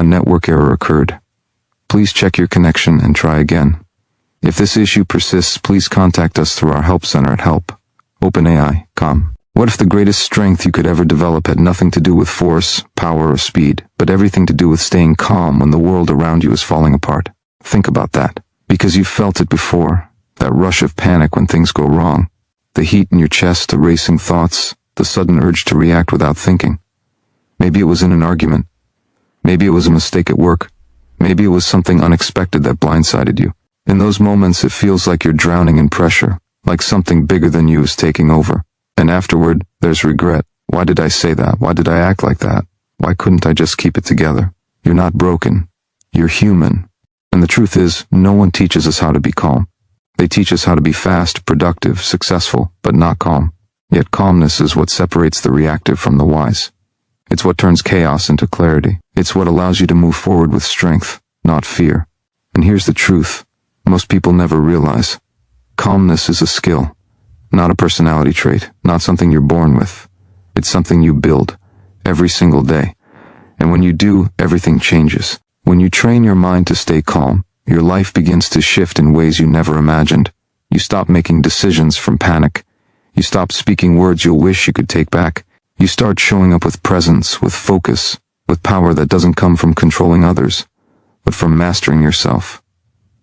A network error occurred. Please check your connection and try again. If this issue persists, please contact us through our help center at help@openai.com. What if the greatest strength you could ever develop had nothing to do with force, power, or speed, but everything to do with staying calm when the world around you is falling apart? Think about that, because you've felt it before. That rush of panic when things go wrong. The heat in your chest, the racing thoughts, the sudden urge to react without thinking. Maybe it was in an argument. Maybe it was a mistake at work. Maybe it was something unexpected that blindsided you. In those moments, it feels like you're drowning in pressure, like something bigger than you is taking over. And afterward, there's regret. Why did I say that? Why did I act like that? Why couldn't I just keep it together? You're not broken. You're human. And the truth is, no one teaches us how to be calm. They teach us how to be fast, productive, successful, but not calm. Yet calmness is what separates the reactive from the wise. It's what turns chaos into clarity. It's what allows you to move forward with strength, not fear. And here's the truth. Most people never realize. Calmness is a skill, not a personality trait, not something you're born with. It's something you build every single day. And when you do, everything changes. When you train your mind to stay calm, your life begins to shift in ways you never imagined. You stop making decisions from panic. You stop speaking words you'll wish you could take back. You start showing up with presence, with focus, with power that doesn't come from controlling others, but from mastering yourself.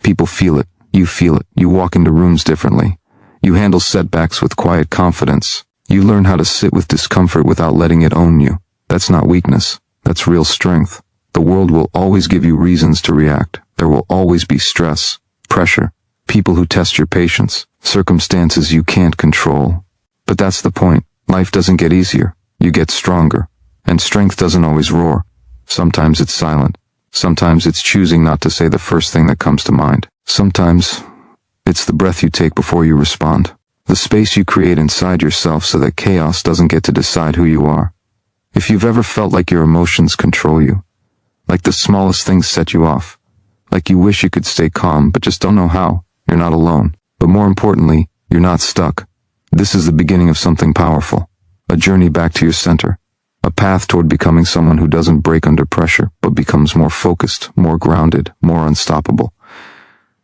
People feel it. You feel it. You walk into rooms differently. You handle setbacks with quiet confidence. You learn how to sit with discomfort without letting it own you. That's not weakness. That's real strength. The world will always give you reasons to react. There will always be stress, pressure, people who test your patience, circumstances you can't control. But that's the point. Life doesn't get easier. You get stronger. And strength doesn't always roar. Sometimes it's silent. Sometimes it's choosing not to say the first thing that comes to mind. Sometimes it's the breath you take before you respond. The space you create inside yourself so that chaos doesn't get to decide who you are. If you've ever felt like your emotions control you, like the smallest things set you off, like you wish you could stay calm but just don't know how, you're not alone. But more importantly, you're not stuck. This is the beginning of something powerful. A journey back to your center. A path toward becoming someone who doesn't break under pressure, but becomes more focused, more grounded, more unstoppable.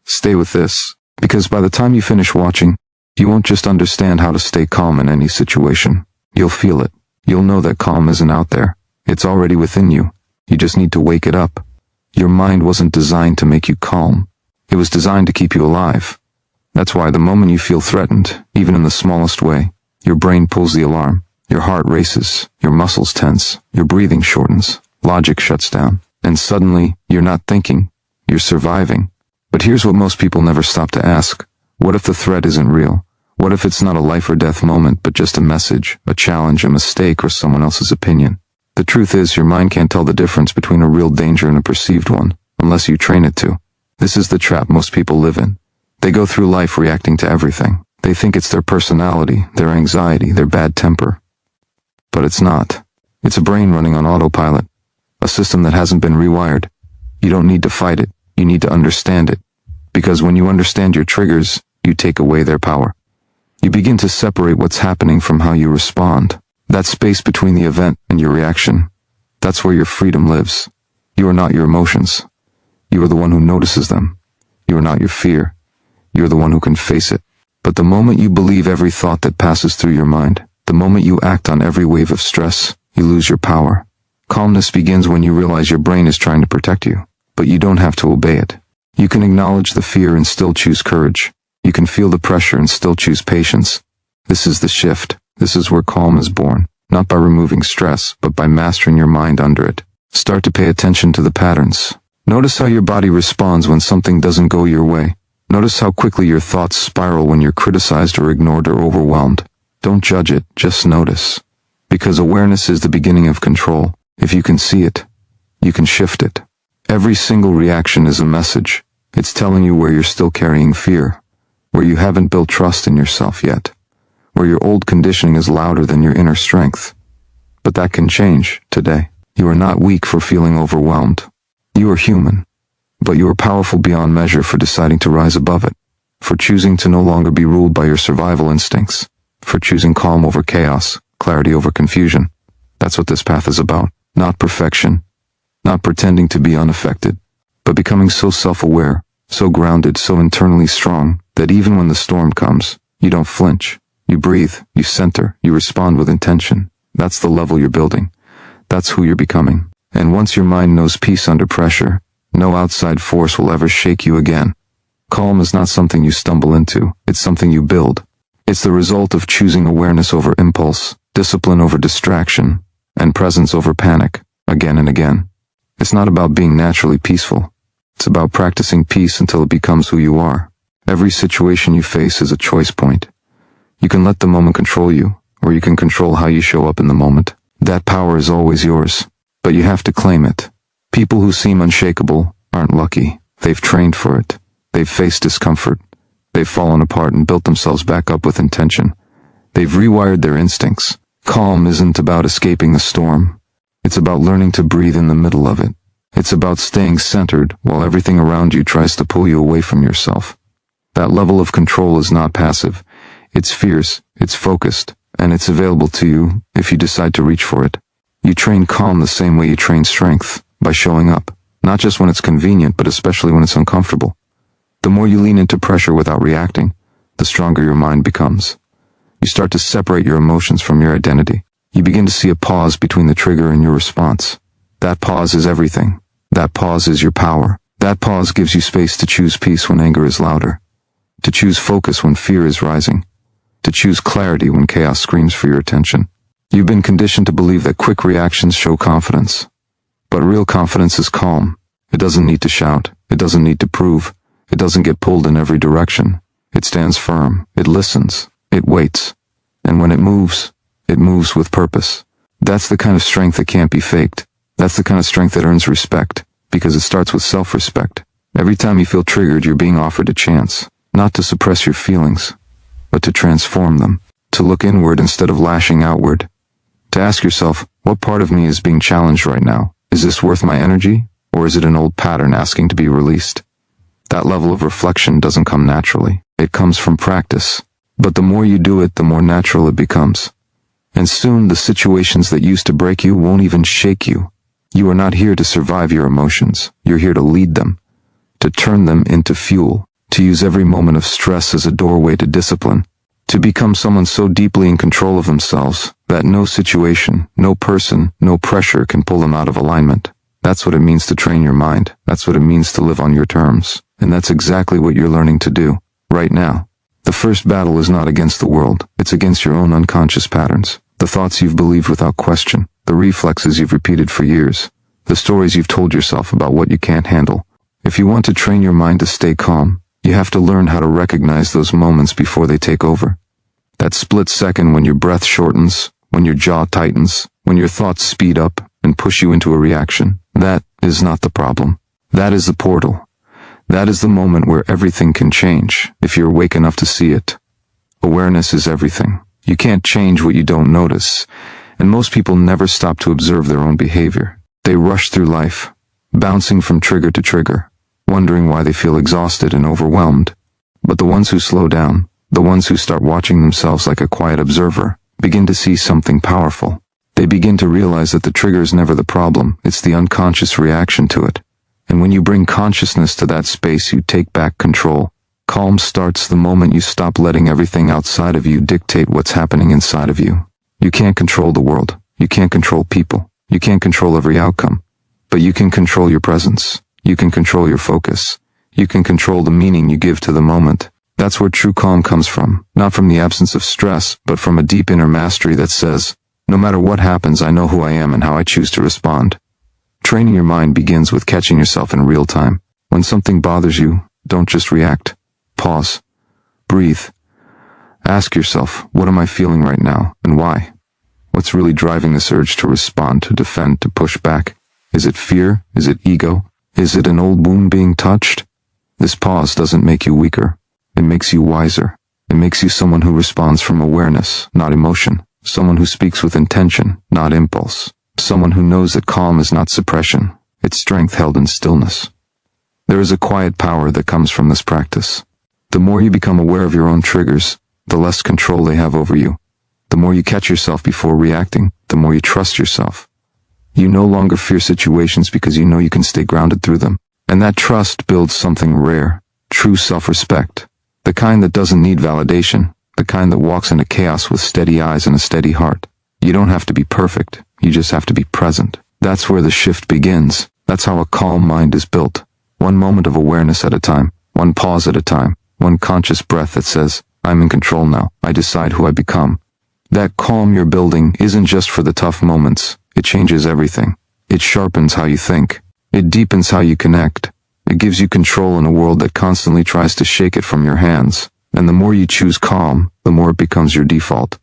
Stay with this, because by the time you finish watching, you won't just understand how to stay calm in any situation. You'll feel it. You'll know that calm isn't out there. It's already within you. You just need to wake it up. Your mind wasn't designed to make you calm. It was designed to keep you alive. That's why the moment you feel threatened, even in the smallest way, your brain pulls the alarm. Your heart races, your muscles tense, your breathing shortens, logic shuts down, and suddenly, you're not thinking, you're surviving. But here's what most people never stop to ask. What if the threat isn't real? What if it's not a life or death moment, but just a message, a challenge, a mistake, or someone else's opinion? The truth is, your mind can't tell the difference between a real danger and a perceived one, unless you train it to. This is the trap most people live in. They go through life reacting to everything. They think it's their personality, their anxiety, their bad temper. But it's not. It's a brain running on autopilot. A system that hasn't been rewired. You don't need to fight it. You need to understand it. Because when you understand your triggers, you take away their power. You begin to separate what's happening from how you respond. That space between the event and your reaction. That's where your freedom lives. You are not your emotions. You are the one who notices them. You are not your fear. You are the one who can face it. But the moment you believe every thought that passes through your mind, the moment you act on every wave of stress, you lose your power. Calmness begins when you realize your brain is trying to protect you, but you don't have to obey it. You can acknowledge the fear and still choose courage. You can feel the pressure and still choose patience. This is the shift. This is where calm is born, not by removing stress, but by mastering your mind under it. Start to pay attention to the patterns. Notice how your body responds when something doesn't go your way. Notice how quickly your thoughts spiral when you're criticized or ignored or overwhelmed. Don't judge it, just notice. Because awareness is the beginning of control. If you can see it, you can shift it. Every single reaction is a message. It's telling you where you're still carrying fear, where you haven't built trust in yourself yet, where your old conditioning is louder than your inner strength. But that can change today. You are not weak for feeling overwhelmed. You are human. But you are powerful beyond measure for deciding to rise above it, for choosing to no longer be ruled by your survival instincts, for choosing calm over chaos, clarity over confusion. That's what this path is about. Not perfection, not pretending to be unaffected, but becoming so self-aware, so grounded, so internally strong, that even when the storm comes, you don't flinch. You breathe, you center, you respond with intention. That's the level you're building. That's who you're becoming. And once your mind knows peace under pressure, no outside force will ever shake you again. Calm is not something you stumble into, it's something you build. It's the result of choosing awareness over impulse, discipline over distraction, and presence over panic, again and again. It's not about being naturally peaceful. It's about practicing peace until it becomes who you are. Every situation you face is a choice point. You can let the moment control you, or you can control how you show up in the moment. That power is always yours, but you have to claim it. People who seem unshakable aren't lucky. They've trained for it. They've faced discomfort. They've fallen apart and built themselves back up with intention. They've rewired their instincts. Calm isn't about escaping the storm. It's about learning to breathe in the middle of it. It's about staying centered while everything around you tries to pull you away from yourself. That level of control is not passive. It's fierce, it's focused, and it's available to you if you decide to reach for it. You train calm the same way you train strength, by showing up, not just when it's convenient, but especially when it's uncomfortable. The more you lean into pressure without reacting, the stronger your mind becomes. You start to separate your emotions from your identity. You begin to see a pause between the trigger and your response. That pause is everything. That pause is your power. That pause gives you space to choose peace when anger is louder, to choose focus when fear is rising, to choose clarity when chaos screams for your attention. You've been conditioned to believe that quick reactions show confidence. But real confidence is calm. It doesn't need to shout. It doesn't need to prove. It doesn't get pulled in every direction. It stands firm. It listens. It waits. And when it moves with purpose. That's the kind of strength that can't be faked. That's the kind of strength that earns respect, because it starts with self-respect. Every time you feel triggered, you're being offered a chance, not to suppress your feelings, but to transform them, to look inward instead of lashing outward, to ask yourself, what part of me is being challenged right now? Is this worth my energy, or is it an old pattern asking to be released? That level of reflection doesn't come naturally. It comes from practice. But the more you do it, the more natural it becomes. And soon the situations that used to break you won't even shake you. You are not here to survive your emotions. You're here to lead them, to turn them into fuel, to use every moment of stress as a doorway to discipline, to become someone so deeply in control of themselves that no situation, no person, no pressure can pull them out of alignment. That's what it means to train your mind. That's what it means to live on your terms. And that's exactly what you're learning to do, right now. The first battle is not against the world. It's against your own unconscious patterns. The thoughts you've believed without question. The reflexes you've repeated for years. The stories you've told yourself about what you can't handle. If you want to train your mind to stay calm, you have to learn how to recognize those moments before they take over. That split second when your breath shortens, when your jaw tightens, when your thoughts speed up and push you into a reaction. That is not the problem. That is the portal. That is the moment where everything can change, if you're awake enough to see it. Awareness is everything. You can't change what you don't notice, and most people never stop to observe their own behavior. They rush through life, bouncing from trigger to trigger, wondering why they feel exhausted and overwhelmed. But the ones who slow down, the ones who start watching themselves like a quiet observer, begin to see something powerful. They begin to realize that the trigger is never the problem, it's the unconscious reaction to it. And when you bring consciousness to that space, you take back control. Calm starts the moment you stop letting everything outside of you dictate what's happening inside of you. You can't control the world. You can't control people. You can't control every outcome. But you can control your presence. You can control your focus. You can control the meaning you give to the moment. That's where true calm comes from. Not from the absence of stress, but from a deep inner mastery that says, no matter what happens, I know who I am and how I choose to respond. Training your mind begins with catching yourself in real time. When something bothers you, don't just react. Pause. Breathe. Ask yourself, what am I feeling right now, and why? What's really driving this urge to respond, to defend, to push back? Is it fear? Is it ego? Is it an old wound being touched? This pause doesn't make you weaker. It makes you wiser. It makes you someone who responds from awareness, not emotion. Someone who speaks with intention, not impulse. Someone who knows that calm is not suppression. It's strength held in stillness. There is a quiet power that comes from this practice. The more you become aware of your own triggers, the less control they have over you. The more you catch yourself before reacting, the more you trust yourself. You no longer fear situations because you know you can stay grounded through them. And that trust builds something rare, true self-respect. The kind that doesn't need validation, the kind that walks into chaos with steady eyes and a steady heart. You don't have to be perfect, you just have to be present. That's where the shift begins. That's how a calm mind is built. One moment of awareness at a time, one pause at a time, one conscious breath that says, I'm in control now, I decide who I become. That calm you're building isn't just for the tough moments. It changes everything. It sharpens how you think. It deepens how you connect. It gives you control in a world that constantly tries to shake it from your hands. And the more you choose calm, the more it becomes your default.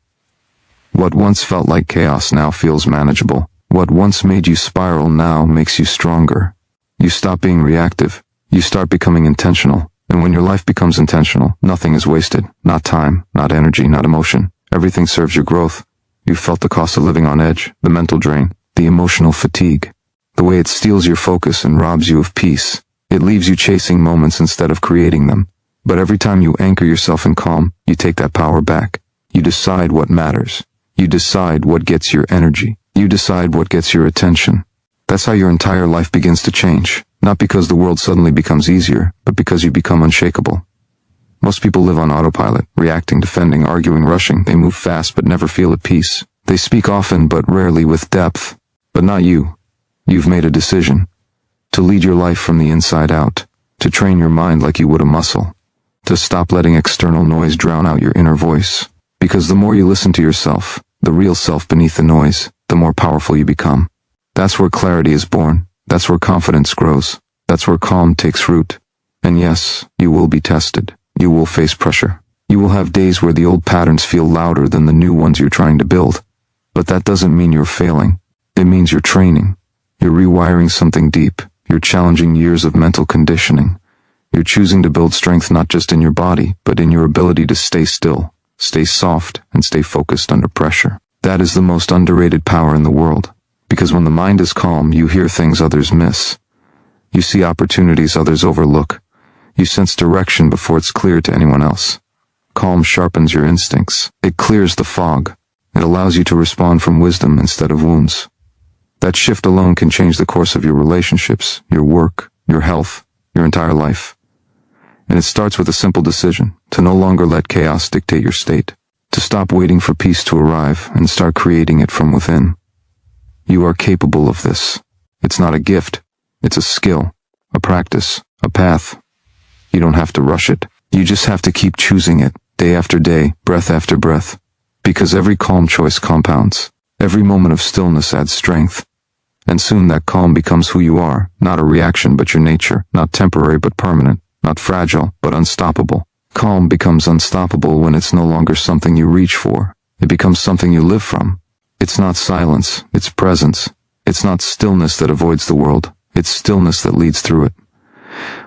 What once felt like chaos now feels manageable. What once made you spiral now makes you stronger. You stop being reactive. You start becoming intentional. And when your life becomes intentional, nothing is wasted. Not time, not energy, not emotion. Everything serves your growth. You've felt the cost of living on edge, the mental drain, the emotional fatigue, the way it steals your focus and robs you of peace. It leaves you chasing moments instead of creating them. But every time you anchor yourself in calm, you take that power back. You decide what matters. You decide what gets your energy. You decide what gets your attention. That's how your entire life begins to change. Not because the world suddenly becomes easier, but because you become unshakable. Most people live on autopilot, reacting, defending, arguing, rushing. They move fast but never feel at peace. They speak often but rarely with depth. But not you. You've made a decision. To lead your life from the inside out. To train your mind like you would a muscle. To stop letting external noise drown out your inner voice. Because the more you listen to yourself, the real self beneath the noise, the more powerful you become. That's where clarity is born. That's where confidence grows. That's where calm takes root. And yes, you will be tested. You will face pressure. You will have days where the old patterns feel louder than the new ones you're trying to build. But that doesn't mean you're failing. It means you're training. You're rewiring something deep. You're challenging years of mental conditioning. You're choosing to build strength not just in your body, but in your ability to stay still, stay soft, and stay focused under pressure. That is the most underrated power in the world. Because when the mind is calm, you hear things others miss. You see opportunities others overlook. You sense direction before it's clear to anyone else. Calm sharpens your instincts. It clears the fog. It allows you to respond from wisdom instead of wounds. That shift alone can change the course of your relationships, your work, your health, your entire life. And it starts with a simple decision, to no longer let chaos dictate your state, to stop waiting for peace to arrive and start creating it from within. You are capable of this. It's not a gift. It's a skill, a practice, a path. You don't have to rush it. You just have to keep choosing it, day after day, breath after breath. Because every calm choice compounds. Every moment of stillness adds strength. And soon that calm becomes who you are, not a reaction but your nature, not temporary but permanent, not fragile but unstoppable. Calm becomes unstoppable when it's no longer something you reach for. It becomes something you live from. It's not silence, it's presence. It's not stillness that avoids the world. It's stillness that leads through it.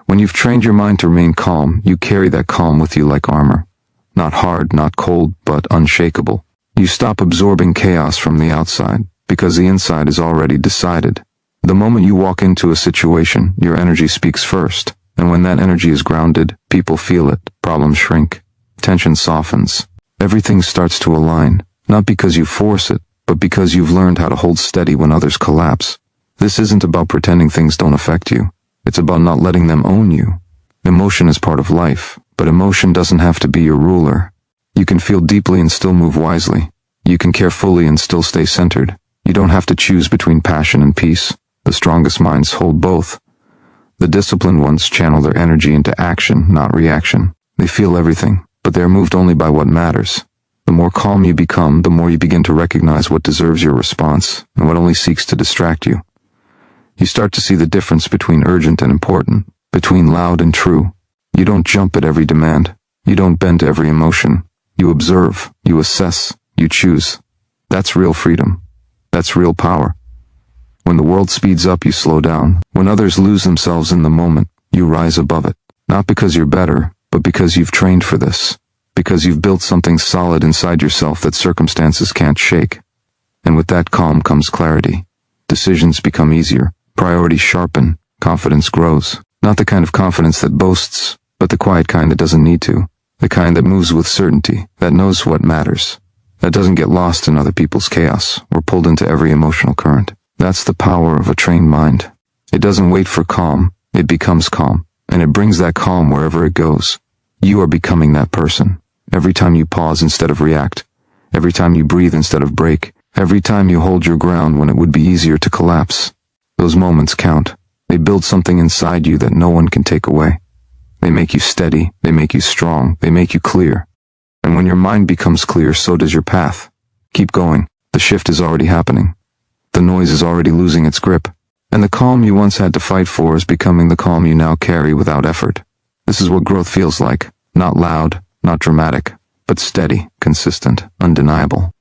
When you've trained your mind to remain calm, you carry that calm with you like armor. Not hard, not cold, but unshakable. You stop absorbing chaos from the outside, because the inside is already decided. The moment you walk into a situation, your energy speaks first. And when that energy is grounded, people feel it, problems shrink, tension softens. Everything starts to align, not because you force it, but because you've learned how to hold steady when others collapse. This isn't about pretending things don't affect you. It's about not letting them own you. Emotion is part of life, but emotion doesn't have to be your ruler. You can feel deeply and still move wisely. You can care fully and still stay centered. You don't have to choose between passion and peace. The strongest minds hold both. The disciplined ones channel their energy into action, not reaction. They feel everything, but they're moved only by what matters. The more calm you become, the more you begin to recognize what deserves your response and what only seeks to distract you. You start to see the difference between urgent and important, between loud and true. You don't jump at every demand. You don't bend to every emotion. You observe, you assess, you choose. That's real freedom. That's real power. When the world speeds up, you slow down. When others lose themselves in the moment, you rise above it. Not because you're better, but because you've trained for this. Because you've built something solid inside yourself that circumstances can't shake. And with that calm comes clarity. Decisions become easier. Priorities sharpen. Confidence grows. Not the kind of confidence that boasts, but the quiet kind that doesn't need to. The kind that moves with certainty, that knows what matters. That doesn't get lost in other people's chaos, or pulled into every emotional current. That's the power of a trained mind. It doesn't wait for calm, it becomes calm, and it brings that calm wherever it goes. You are becoming that person. Every time you pause instead of react, every time you breathe instead of break, every time you hold your ground when it would be easier to collapse. Those moments count. They build something inside you that no one can take away. They make you steady, they make you strong, they make you clear. And when your mind becomes clear, so does your path. Keep going. The shift is already happening. The noise is already losing its grip. And the calm you once had to fight for is becoming the calm you now carry without effort. This is what growth feels like. Not loud, not dramatic, but steady, consistent, undeniable.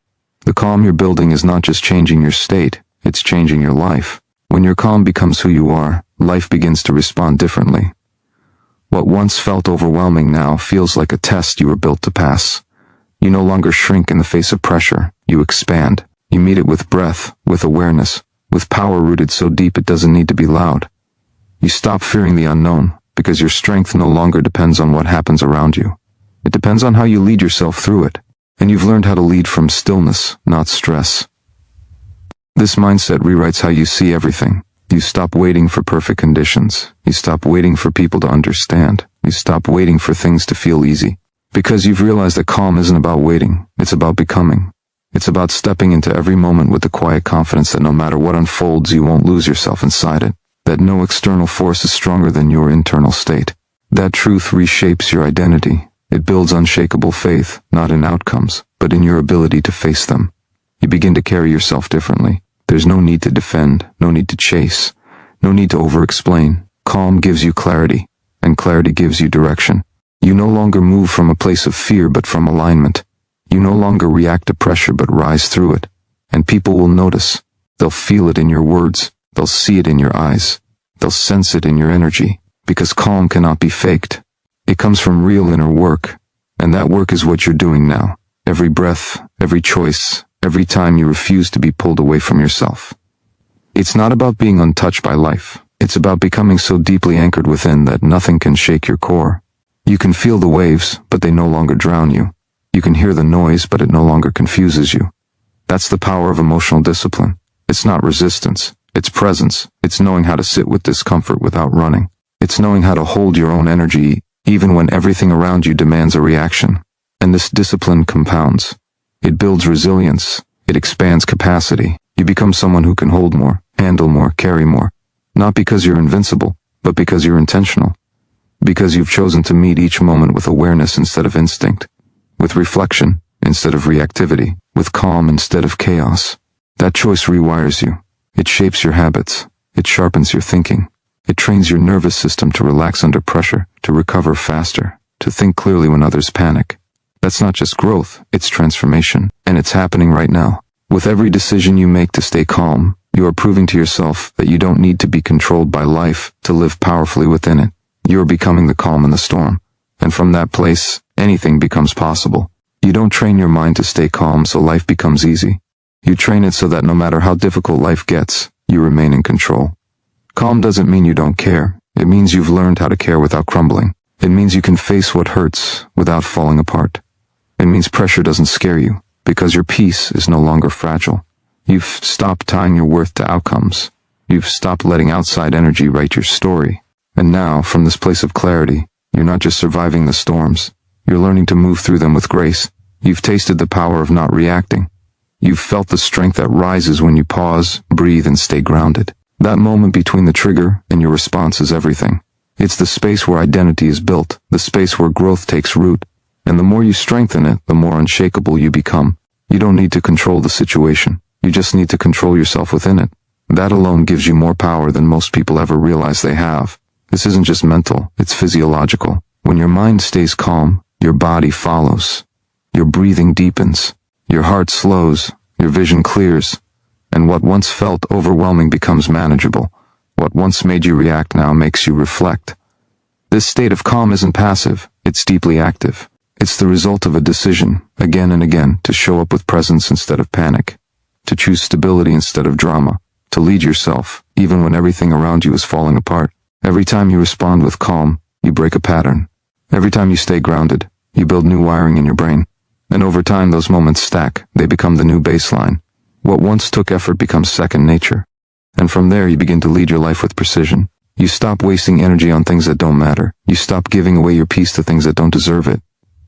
The calm you're building is not just changing your state, it's changing your life. When your calm becomes who you are, life begins to respond differently. What once felt overwhelming now feels like a test you were built to pass. You no longer shrink in the face of pressure, you expand. You meet it with breath, with awareness, with power rooted so deep it doesn't need to be loud. You stop fearing the unknown, because your strength no longer depends on what happens around you. It depends on how you lead yourself through it, and you've learned how to lead from stillness, not stress. This mindset rewrites how you see everything. You stop waiting for perfect conditions. You stop waiting for people to understand. You stop waiting for things to feel easy. Because you've realized that calm isn't about waiting, it's about becoming. It's about stepping into every moment with the quiet confidence that no matter what unfolds, you won't lose yourself inside it. That no external force is stronger than your internal state. That truth reshapes your identity. It builds unshakable faith, not in outcomes, but in your ability to face them. You begin to carry yourself differently. There's no need to defend, no need to chase, no need to over-explain. Calm gives you clarity, and clarity gives you direction. You no longer move from a place of fear but from alignment. You no longer react to pressure but rise through it. And people will notice. They'll feel it in your words. They'll see it in your eyes. They'll sense it in your energy. Because calm cannot be faked. It comes from real inner work. And that work is what you're doing now. Every breath, every choice, every time you refuse to be pulled away from yourself. It's not about being untouched by life. It's about becoming so deeply anchored within that nothing can shake your core. You can feel the waves, but they no longer drown you. You can hear the noise, but it no longer confuses you. That's the power of emotional discipline. It's not resistance. It's presence. It's knowing how to sit with discomfort without running. It's knowing how to hold your own energy, even when everything around you demands a reaction. And this discipline compounds. It builds resilience. It expands capacity. You become someone who can hold more, handle more, carry more. Not because you're invincible, but because you're intentional. Because you've chosen to meet each moment with awareness instead of instinct. With reflection instead of reactivity. With calm instead of chaos. That choice rewires you. It shapes your habits. It sharpens your thinking. It trains your nervous system to relax under pressure, to recover faster, to think clearly when others panic. That's not just growth, it's transformation, and it's happening right now. With every decision you make to stay calm, you are proving to yourself that you don't need to be controlled by life to live powerfully within it. You are becoming the calm in the storm. And from that place, anything becomes possible. You don't train your mind to stay calm so life becomes easy. You train it so that no matter how difficult life gets, you remain in control. Calm doesn't mean you don't care. It means you've learned how to care without crumbling. It means you can face what hurts without falling apart. It means pressure doesn't scare you, because your peace is no longer fragile. You've stopped tying your worth to outcomes. You've stopped letting outside energy write your story. And now, from this place of clarity, you're not just surviving the storms. You're learning to move through them with grace. You've tasted the power of not reacting. You've felt the strength that rises when you pause, breathe, and stay grounded. That moment between the trigger and your response is everything. It's the space where identity is built, the space where growth takes root. And the more you strengthen it, the more unshakable you become. You don't need to control the situation. You just need to control yourself within it. That alone gives you more power than most people ever realize they have. This isn't just mental, it's physiological. When your mind stays calm, your body follows. Your breathing deepens. Your heart slows. Your vision clears. And what once felt overwhelming becomes manageable. What once made you react now makes you reflect. This state of calm isn't passive, it's deeply active. It's the result of a decision, again and again, to show up with presence instead of panic, to choose stability instead of drama, to lead yourself, even when everything around you is falling apart. Every time you respond with calm, you break a pattern. Every time you stay grounded, you build new wiring in your brain. And over time those moments stack, they become the new baseline. What once took effort becomes second nature. And from there you begin to lead your life with precision. You stop wasting energy on things that don't matter. You stop giving away your peace to things that don't deserve it.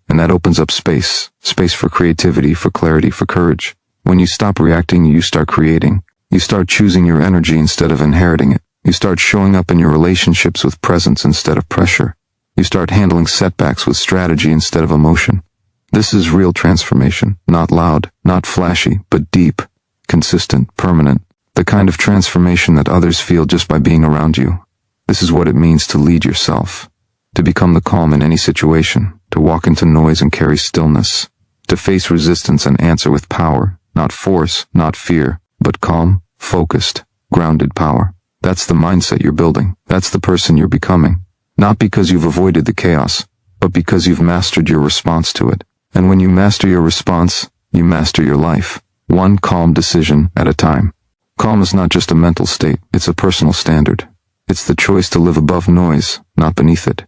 And that opens up space for creativity, for clarity, for courage. When you stop reacting, you start creating. You start choosing your energy instead of inheriting it. You start showing up in your relationships with presence instead of pressure. You start handling setbacks with strategy instead of emotion. This is real transformation, not loud, not flashy, but deep, consistent, permanent. The kind of transformation that others feel just by being around you. This is what it means to lead yourself, to become the calm in any situation, to walk into noise and carry stillness, to face resistance and answer with power, not force, not fear, but calm, focused, grounded power. That's the mindset you're building. That's the person you're becoming. Not because you've avoided the chaos, but because you've mastered your response to it. And when you master your response, you master your life. One calm decision at a time. Calm is not just a mental state, it's a personal standard. It's the choice to live above noise, not beneath it.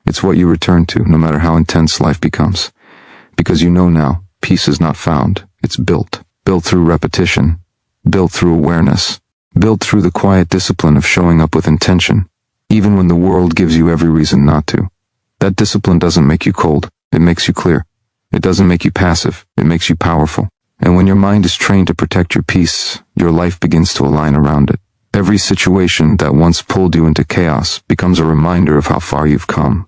It's what you return to, no matter how intense life becomes. Because you know now, peace is not found, it's built. Built through repetition. Built through awareness. Built through the quiet discipline of showing up with intention, even when the world gives you every reason not to. That discipline doesn't make you cold, it makes you clear. It doesn't make you passive, it makes you powerful. And when your mind is trained to protect your peace, your life begins to align around it. Every situation that once pulled you into chaos becomes a reminder of how far you've come.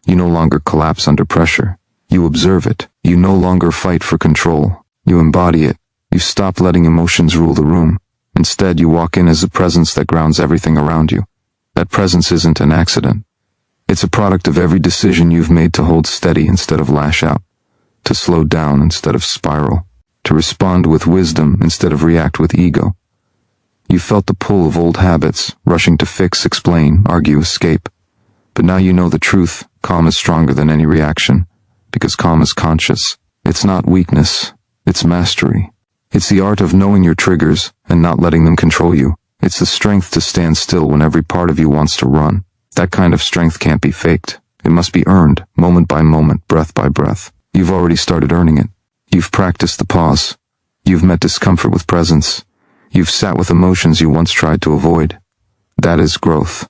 You no longer collapse under pressure. You observe it. You no longer fight for control. You embody it. You stop letting emotions rule the room. Instead, you walk in as a presence that grounds everything around you. That presence isn't an accident. It's a product of every decision you've made to hold steady instead of lash out, to slow down instead of spiral, to respond with wisdom instead of react with ego. You felt the pull of old habits, rushing to fix, explain, argue, escape. But now you know the truth. Calm is stronger than any reaction, because calm is conscious. It's not weakness, it's mastery. It's the art of knowing your triggers and not letting them control you. It's the strength to stand still when every part of you wants to run. That kind of strength can't be faked. It must be earned, moment by moment, breath by breath. You've already started earning it. You've practiced the pause. You've met discomfort with presence. You've sat with emotions you once tried to avoid. That is growth.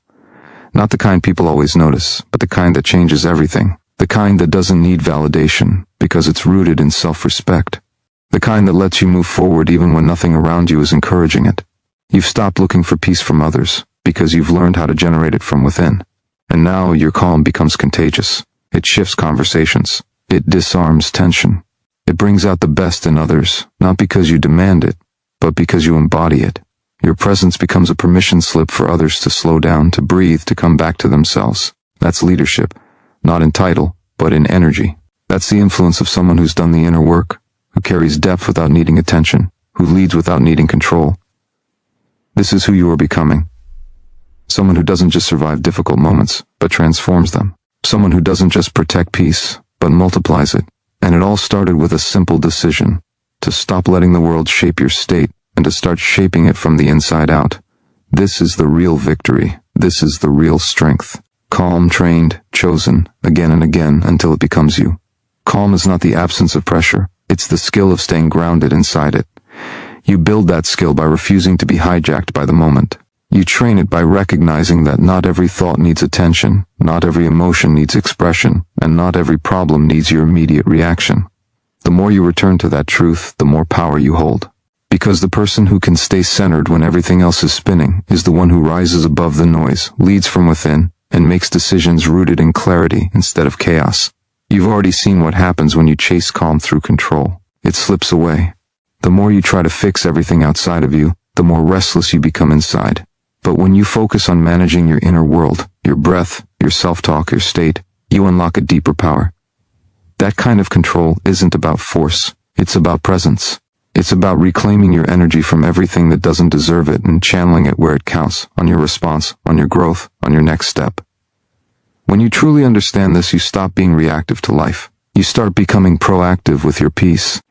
Not the kind people always notice, but the kind that changes everything. The kind that doesn't need validation, because it's rooted in self-respect. The kind that lets you move forward even when nothing around you is encouraging it. You've stopped looking for peace from others, because you've learned how to generate it from within. And now your calm becomes contagious. It shifts conversations. It disarms tension. It brings out the best in others, not because you demand it, but because you embody it. Your presence becomes a permission slip for others to slow down, to breathe, to come back to themselves. That's leadership, not in title, but in energy. That's the influence of someone who's done the inner work, who carries depth without needing attention, who leads without needing control. This is who you are becoming. Someone who doesn't just survive difficult moments, but transforms them. Someone who doesn't just protect peace, but multiplies it. And it all started with a simple decision, to stop letting the world shape your state, and to start shaping it from the inside out. This is the real victory. This is the real strength. Calm, trained, chosen, again and again, until it becomes you. Calm is not the absence of pressure. It's the skill of staying grounded inside it. You build that skill by refusing to be hijacked by the moment. You train it by recognizing that not every thought needs attention, not every emotion needs expression, and not every problem needs your immediate reaction. The more you return to that truth, the more power you hold. Because the person who can stay centered when everything else is spinning is the one who rises above the noise, leads from within, and makes decisions rooted in clarity instead of chaos. You've already seen what happens when you chase calm through control. It slips away. The more you try to fix everything outside of you, the more restless you become inside. But when you focus on managing your inner world, your breath, your self-talk, your state, you unlock a deeper power. That kind of control isn't about force. It's about presence. It's about reclaiming your energy from everything that doesn't deserve it and channeling it where it counts, on your response, on your growth, on your next step. When you truly understand this, you stop being reactive to life. You start becoming proactive with your peace.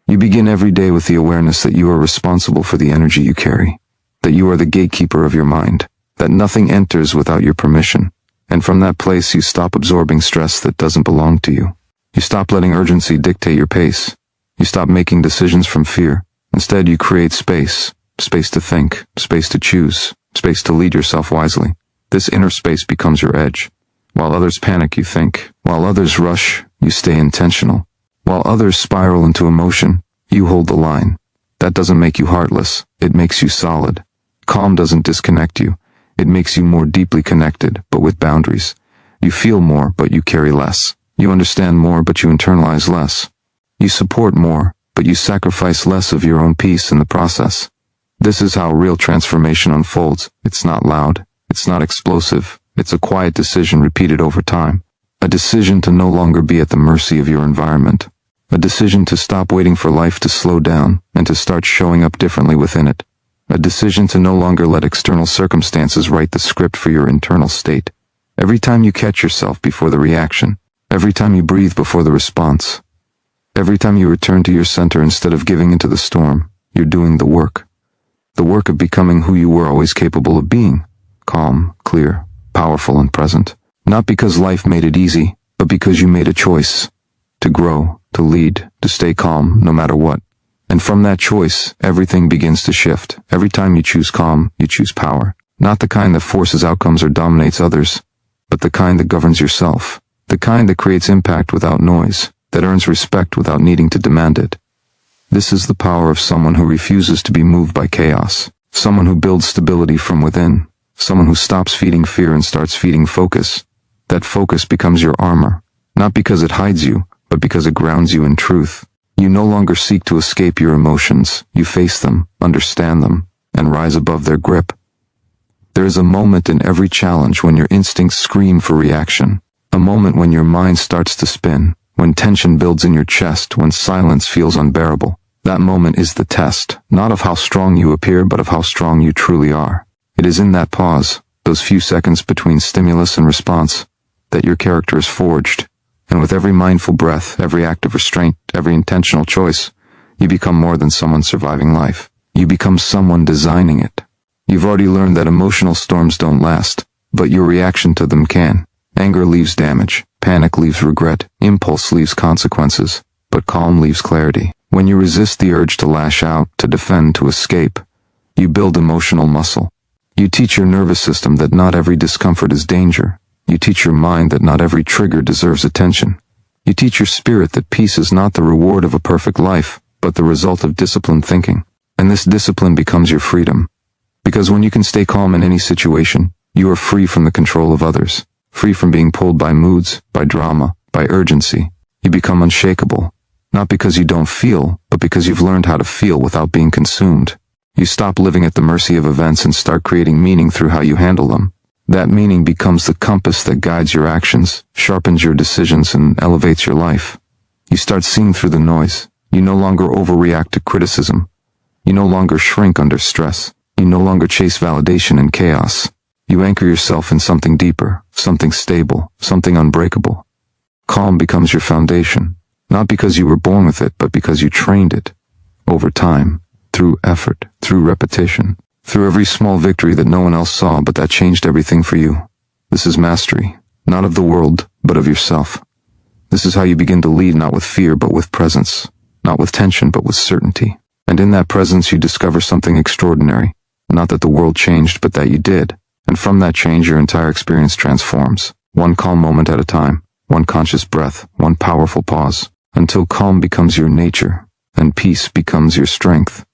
You begin every day with the awareness that you are responsible for the energy you carry, that you are the gatekeeper of your mind, that nothing enters without your permission. And from that place, you stop absorbing stress that doesn't belong to you. You stop letting urgency dictate your pace. You stop making decisions from fear. Instead, you create space. space to think, space to choose, space to lead yourself wisely. This inner space becomes your edge. While others panic, you think. While others rush, you stay intentional. While others spiral into emotion, you hold the line. That doesn't make you heartless, it makes you solid. Calm doesn't disconnect you. It makes you more deeply connected, but with boundaries. You feel more, but you carry less. You understand more, but you internalize less. You support more, but you sacrifice less of your own peace in the process. This is how real transformation unfolds. It's not loud. It's not explosive. It's a quiet decision repeated over time. A decision to no longer be at the mercy of your environment. A decision to stop waiting for life to slow down and to start showing up differently within it. A decision to no longer let external circumstances write the script for your internal state. Every time you catch yourself before the reaction, every time you breathe before the response, every time you return to your center instead of giving into the storm, you're doing the work. The work of becoming who you were always capable of being. Calm, clear, powerful, and present. Not because life made it easy, but because you made a choice. To grow, to lead, to stay calm, no matter what. And from that choice, everything begins to shift. Every time you choose calm, you choose power. Not the kind that forces outcomes or dominates others, but the kind that governs yourself. The kind that creates impact without noise, that earns respect without needing to demand it. This is the power of someone who refuses to be moved by chaos. Someone who builds stability from within. Someone who stops feeding fear and starts feeding focus. That focus becomes your armor. Not because it hides you, but because it grounds you in truth. You no longer seek to escape your emotions. You face them, understand them, and rise above their grip. There is a moment in every challenge when your instincts scream for reaction. A moment when your mind starts to spin, when tension builds in your chest, when silence feels unbearable. That moment is the test, not of how strong you appear, but of how strong you truly are. It is in that pause, those few seconds between stimulus and response, that your character is forged. And with every mindful breath, every act of restraint, every intentional choice, you become more than someone surviving life. You become someone designing it. You've already learned that emotional storms don't last, but your reaction to them can. Anger leaves damage, panic leaves regret, impulse leaves consequences, but calm leaves clarity. When you resist the urge to lash out, to defend, to escape, you build emotional muscle. You teach your nervous system that not every discomfort is danger. You teach your mind that not every trigger deserves attention. You teach your spirit that peace is not the reward of a perfect life, but the result of disciplined thinking. And this discipline becomes your freedom. Because when you can stay calm in any situation, you are free from the control of others, free from being pulled by moods, by drama, by urgency. You become unshakable, not because you don't feel, but because you've learned how to feel without being consumed. You stop living at the mercy of events and start creating meaning through how you handle them. That meaning becomes the compass that guides your actions, sharpens your decisions, and elevates your life. You start seeing through the noise. You no longer overreact to criticism. You no longer shrink under stress. You no longer chase validation in chaos. You anchor yourself in something deeper, something stable, something unbreakable. Calm becomes your foundation, not because you were born with it, but because you trained it. Over time, through effort, through repetition, through every small victory that no one else saw, but that changed everything for you. This is mastery, not of the world, but of yourself. This is how you begin to lead, not with fear, but with presence, not with tension, but with certainty. And in that presence you discover something extraordinary. Not that the world changed, but that you did. And from that change your entire experience transforms. One calm moment at a time, one conscious breath, one powerful pause, until calm becomes your nature, and peace becomes your strength.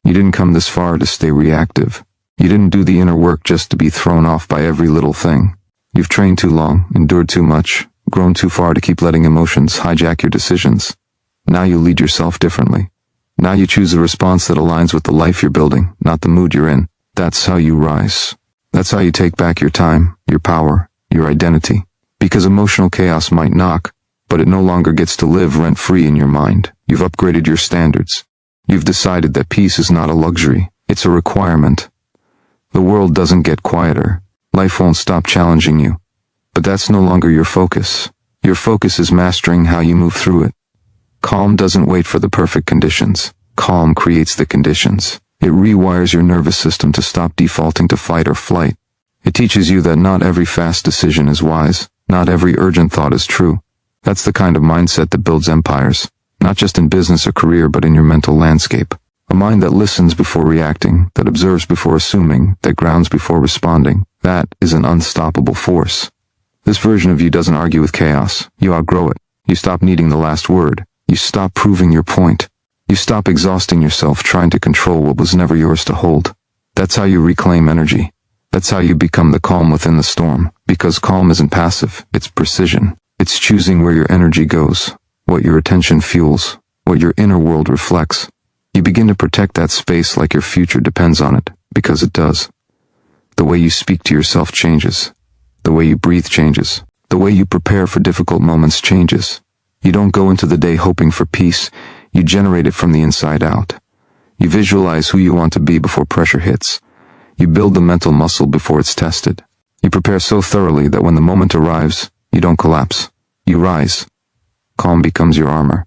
You didn't come this far to stay reactive. You didn't do the inner work just to be thrown off by every little thing. You've trained too long, endured too much, grown too far to keep letting emotions hijack your decisions. Now you lead yourself differently. Now you choose a response that aligns with the life you're building, not the mood you're in. That's how you rise. That's how you take back your time, your power, your identity. Because emotional chaos might knock, but it no longer gets to live rent-free in your mind. You've upgraded your standards. You've decided that peace is not a luxury, it's a requirement. The world doesn't get quieter. Life won't stop challenging you. But that's no longer your focus. Your focus is mastering how you move through it. Calm doesn't wait for the perfect conditions. Calm creates the conditions. It rewires your nervous system to stop defaulting to fight or flight. It teaches you that not every fast decision is wise. Not every urgent thought is true. That's the kind of mindset that builds empires. Not just in business or career, but in your mental landscape. A mind that listens before reacting, that observes before assuming, that grounds before responding. That is an unstoppable force. This version of you doesn't argue with chaos. You outgrow it. You stop needing the last word. You stop proving your point. You stop exhausting yourself trying to control what was never yours to hold. That's how you reclaim energy. That's how you become the calm within the storm. Because calm isn't passive, it's precision. It's choosing where your energy goes, what your attention fuels, what your inner world reflects. You begin to protect that space like your future depends on it, because it does. The way you speak to yourself changes. The way you breathe changes. The way you prepare for difficult moments changes. You don't go into the day hoping for peace, you generate it from the inside out. You visualize who you want to be before pressure hits. You build the mental muscle before it's tested. You prepare so thoroughly that when the moment arrives, you don't collapse. You rise. Calm becomes your armor.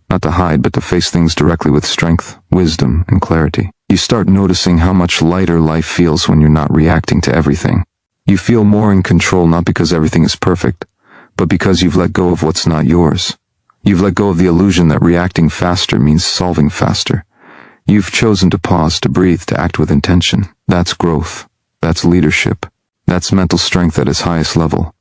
Not to hide, but to face things directly with strength, wisdom, and clarity. You start noticing how much lighter life feels when you're not reacting to everything. You feel more in control not because everything is perfect, but because you've let go of what's not yours. You've let go of the illusion that reacting faster means solving faster. You've chosen to pause, to breathe, to act with intention. That's growth. That's leadership. That's mental strength at its highest level.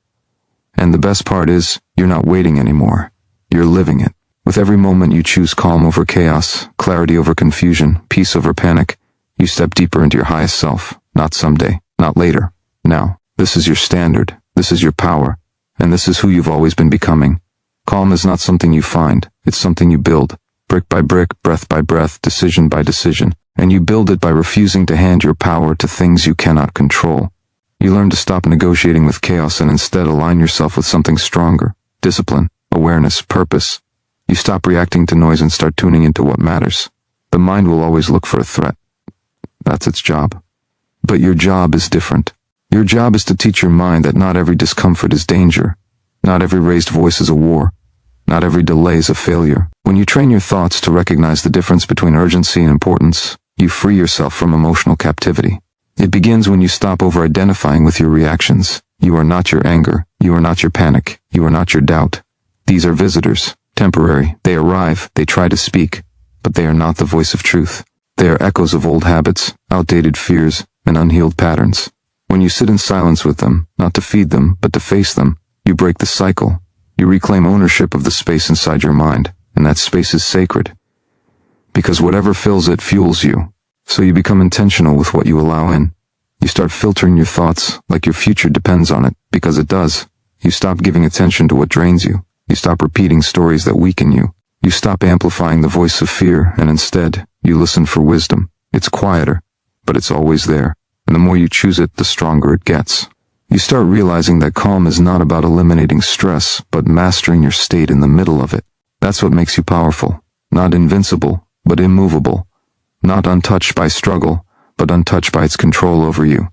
And the best part is, you're not waiting anymore. You're living it. With every moment you choose calm over chaos, clarity over confusion, peace over panic, you step deeper into your highest self. Not someday, not later, now. This is your standard, this is your power, and this is who you've always been becoming. Calm is not something you find, it's something you build, brick by brick, breath by breath, decision by decision, and you build it by refusing to hand your power to things you cannot control. You learn to stop negotiating with chaos and instead align yourself with something stronger, discipline, awareness, purpose. You stop reacting to noise and start tuning into what matters. The mind will always look for a threat. That's its job. But your job is different. Your job is to teach your mind that not every discomfort is danger. Not every raised voice is a war. Not every delay is a failure. When you train your thoughts to recognize the difference between urgency and importance, you free yourself from emotional captivity. It begins when you stop over-identifying with your reactions. You are not your anger. You are not your panic. You are not your doubt. These are visitors. Temporary. They arrive, they try to speak, but they are not the voice of truth. They are echoes of old habits, outdated fears, and unhealed patterns. When you sit in silence with them, not to feed them, but to face them, you break the cycle. You reclaim ownership of the space inside your mind, and that space is sacred. Because whatever fills it fuels you. So you become intentional with what you allow in. You start filtering your thoughts like your future depends on it, because it does. You stop giving attention to what drains you. You stop repeating stories that weaken you. You stop amplifying the voice of fear, and instead, you listen for wisdom. It's quieter, but it's always there. And the more you choose it, the stronger it gets. You start realizing that calm is not about eliminating stress, but mastering your state in the middle of it. That's what makes you powerful. Not invincible, but immovable. Not untouched by struggle, but untouched by its control over you.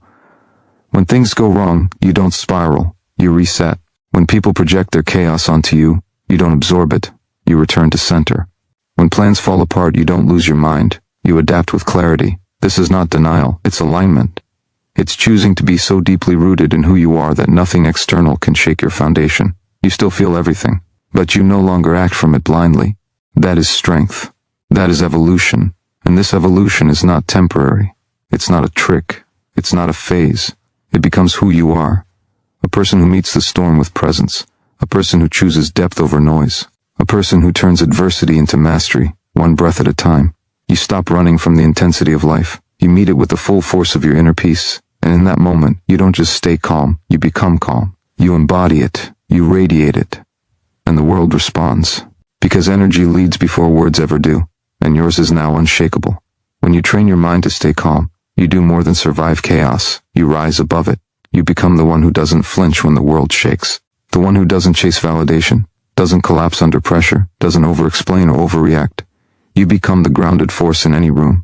When things go wrong, you don't spiral. You reset. When people project their chaos onto you, you don't absorb it, you return to center. When plans fall apart, you don't lose your mind, you adapt with clarity. This is not denial, it's alignment. It's choosing to be so deeply rooted in who you are that nothing external can shake your foundation. You still feel everything, but you no longer act from it blindly. That is strength. That is evolution. And this evolution is not temporary. It's not a trick. It's not a phase. It becomes who you are. A person who meets the storm with presence. A person who chooses depth over noise. A person who turns adversity into mastery, one breath at a time. You stop running from the intensity of life. You meet it with the full force of your inner peace. And in that moment, you don't just stay calm, you become calm. You embody it. You radiate it. And the world responds. Because energy leads before words ever do. And yours is now unshakable. When you train your mind to stay calm, you do more than survive chaos. You rise above it. You become the one who doesn't flinch when the world shakes. The one who doesn't chase validation, doesn't collapse under pressure, doesn't over-explain or overreact. You become the grounded force in any room.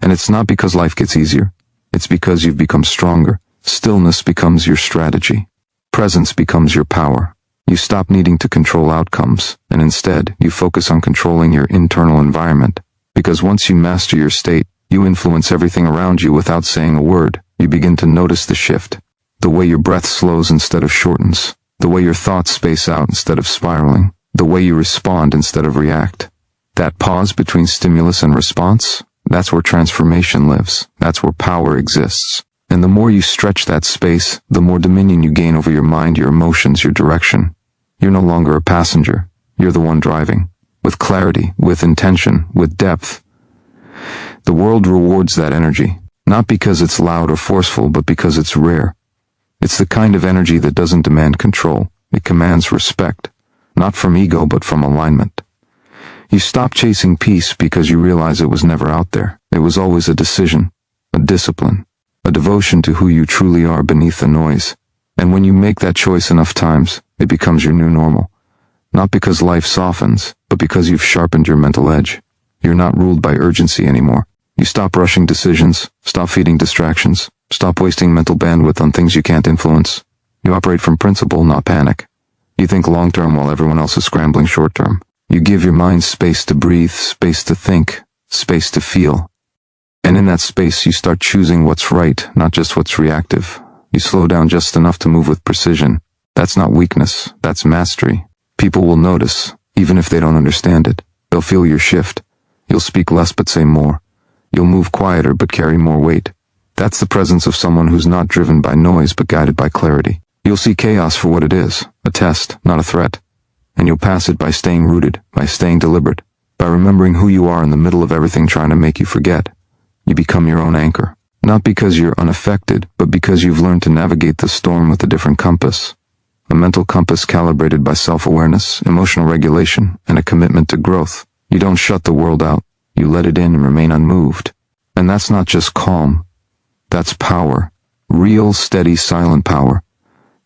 And it's not because life gets easier. It's because you've become stronger. Stillness becomes your strategy. Presence becomes your power. You stop needing to control outcomes, and instead, you focus on controlling your internal environment. Because once you master your state, you influence everything around you without saying a word. You begin to notice the shift. The way your breath slows instead of shortens. The way your thoughts space out instead of spiraling. The way you respond instead of react. That pause between stimulus and response, That's where transformation lives. That's where power exists. And the more you stretch that space, the more dominion you gain over your mind, your emotions, your direction. You're no longer a passenger. You're the one driving. With clarity, with intention, with depth. The world rewards that energy, not because it's loud or forceful, but because it's rare. It's the kind of energy that doesn't demand control. It commands respect, not from ego, but from alignment. You stop chasing peace because you realize it was never out there. It was always a decision, a discipline, a devotion to who you truly are beneath the noise. And when you make that choice enough times, it becomes your new normal. Not because life softens, but because you've sharpened your mental edge. You're not ruled by urgency anymore. You stop rushing decisions, stop feeding distractions, stop wasting mental bandwidth on things you can't influence. You operate from principle, not panic. You think long-term while everyone else is scrambling short-term. You give your mind space to breathe, space to think, space to feel. And in that space, you start choosing what's right, not just what's reactive. You slow down just enough to move with precision. That's not weakness, that's mastery. People will notice, even if they don't understand it. They'll feel your shift. You'll speak less but say more. You'll move quieter but carry more weight. That's the presence of someone who's not driven by noise but guided by clarity. You'll see chaos for what it is, a test, not a threat. And you'll pass it by staying rooted, by staying deliberate, by remembering who you are in the middle of everything trying to make you forget. You become your own anchor, not because you're unaffected, but because you've learned to navigate the storm with a different compass. A mental compass calibrated by self-awareness, emotional regulation, and a commitment to growth. You don't shut the world out. You let it in and remain unmoved. And that's not just calm. That's power. Real, steady, silent power.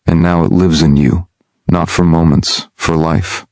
And now it lives in you. Not for moments, for life.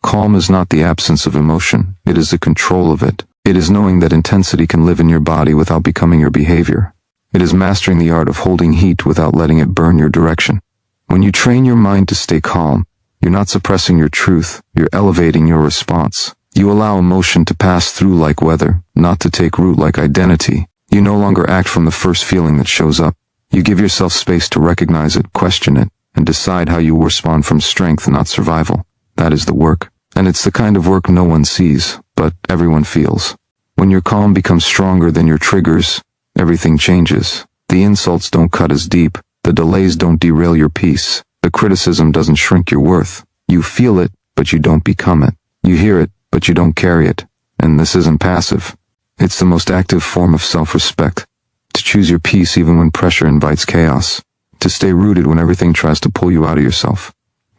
Calm is not the absence of emotion. It is the control of it. It is knowing that intensity can live in your body without becoming your behavior. It is mastering the art of holding heat without letting it burn your direction. When you train your mind to stay calm, you're not suppressing your truth, you're elevating your response. You allow emotion to pass through like weather, not to take root like identity. You no longer act from the first feeling that shows up. You give yourself space to recognize it, question it, and decide how you will respond from strength, not survival. That is the work. And it's the kind of work no one sees, but everyone feels. When your calm becomes stronger than your triggers, everything changes. The insults don't cut as deep. The delays don't derail your peace. The criticism doesn't shrink your worth. You feel it, but you don't become it. You hear it, but you don't carry it. And this isn't passive. It's the most active form of self-respect. To choose your peace even when pressure invites chaos. To stay rooted when everything tries to pull you out of yourself.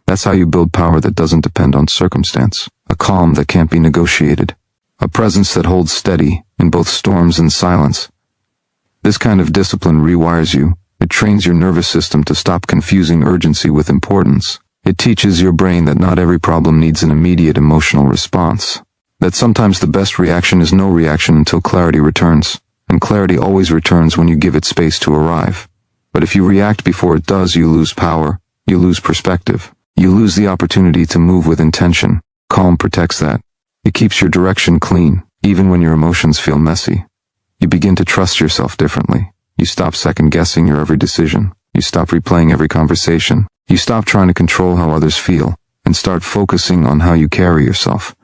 That's how you build power that doesn't depend on circumstance. A calm that can't be negotiated. A presence that holds steady in both storms and silence. This kind of discipline rewires you. It trains your nervous system to stop confusing urgency with importance. It teaches your brain that not every problem needs an immediate emotional response. That sometimes the best reaction is no reaction until clarity returns. And clarity always returns when you give it space to arrive. But if you react before it does, you lose power. You lose perspective. You lose the opportunity to move with intention. Calm protects that. It keeps your direction clean, even when your emotions feel messy. You begin to trust yourself differently. You stop second-guessing your every decision. You stop replaying every conversation. You stop trying to control how others feel, and start focusing on how you carry yourself.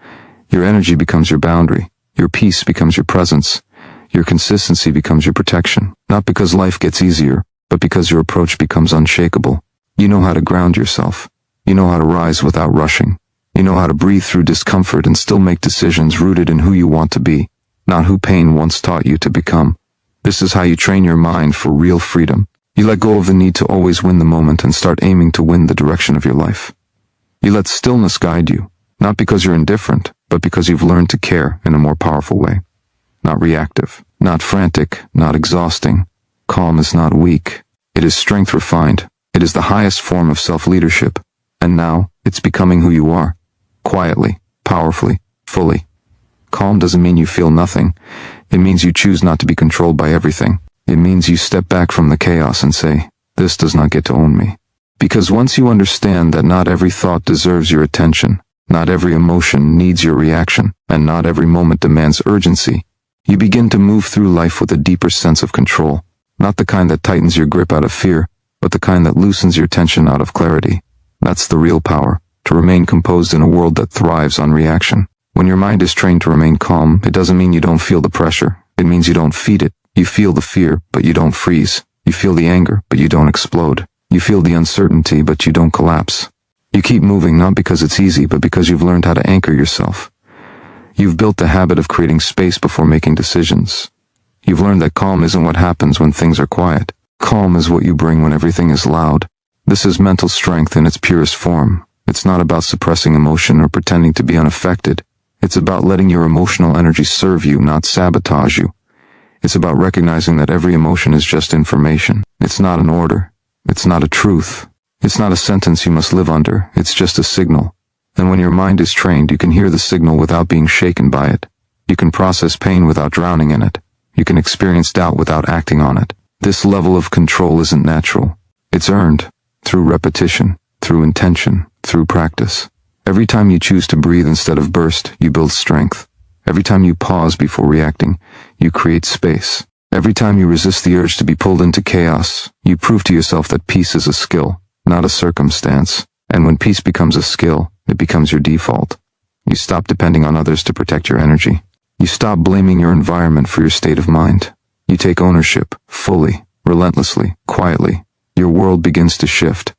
Your energy becomes your boundary. Your peace becomes your presence. Your consistency becomes your protection. Not because life gets easier, but because your approach becomes unshakable. You know how to ground yourself. You know how to rise without rushing. You know how to breathe through discomfort and still make decisions rooted in who you want to be, not who pain once taught you to become. This is how you train your mind for real freedom. You let go of the need to always win the moment and start aiming to win the direction of your life. You let stillness guide you, not because you're indifferent, but because you've learned to care in a more powerful way. Not reactive, not frantic, not exhausting. Calm is not weak. It is strength refined. It is the highest form of self-leadership. And now, it's becoming who you are. Quietly, powerfully, fully. Calm doesn't mean you feel nothing. It means you choose not to be controlled by everything. It means you step back from the chaos and say, this does not get to own me. Because once you understand that not every thought deserves your attention, not every emotion needs your reaction, and not every moment demands urgency, you begin to move through life with a deeper sense of control. Not the kind that tightens your grip out of fear, but the kind that loosens your tension out of clarity. That's the real power, to remain composed in a world that thrives on reaction. When your mind is trained to remain calm, it doesn't mean you don't feel the pressure. It means you don't feed it. You feel the fear, but you don't freeze. You feel the anger, but you don't explode. You feel the uncertainty, but you don't collapse. You keep moving not because it's easy, but because you've learned how to anchor yourself. You've built the habit of creating space before making decisions. You've learned that calm isn't what happens when things are quiet. Calm is what you bring when everything is loud. This is mental strength in its purest form. It's not about suppressing emotion or pretending to be unaffected. It's about letting your emotional energy serve you, not sabotage you. It's about recognizing that every emotion is just information. It's not an order. It's not a truth. It's not a sentence you must live under. It's just a signal. And when your mind is trained, you can hear the signal without being shaken by it. You can process pain without drowning in it. You can experience doubt without acting on it. This level of control isn't natural. It's earned through repetition, through intention, through practice. Every time you choose to breathe instead of burst, you build strength. Every time you pause before reacting, you create space. Every time you resist the urge to be pulled into chaos, you prove to yourself that peace is a skill, not a circumstance. And when peace becomes a skill, it becomes your default. You stop depending on others to protect your energy. You stop blaming your environment for your state of mind. You take ownership, fully, relentlessly, quietly. Your world begins to shift.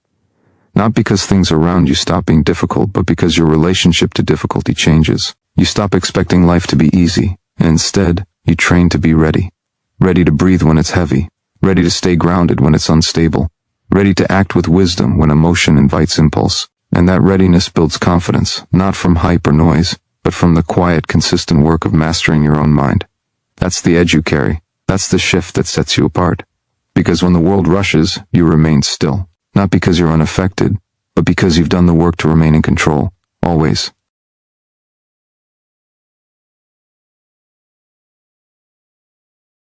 Not because things around you stop being difficult, but because your relationship to difficulty changes. You stop expecting life to be easy, and instead, you train to be ready. Ready to breathe when it's heavy. Ready to stay grounded when it's unstable. Ready to act with wisdom when emotion invites impulse. And that readiness builds confidence, not from hype or noise, but from the quiet, consistent work of mastering your own mind. That's the edge you carry. That's the shift that sets you apart. Because when the world rushes, you remain still. Not because you're unaffected, but because you've done the work to remain in control. Always.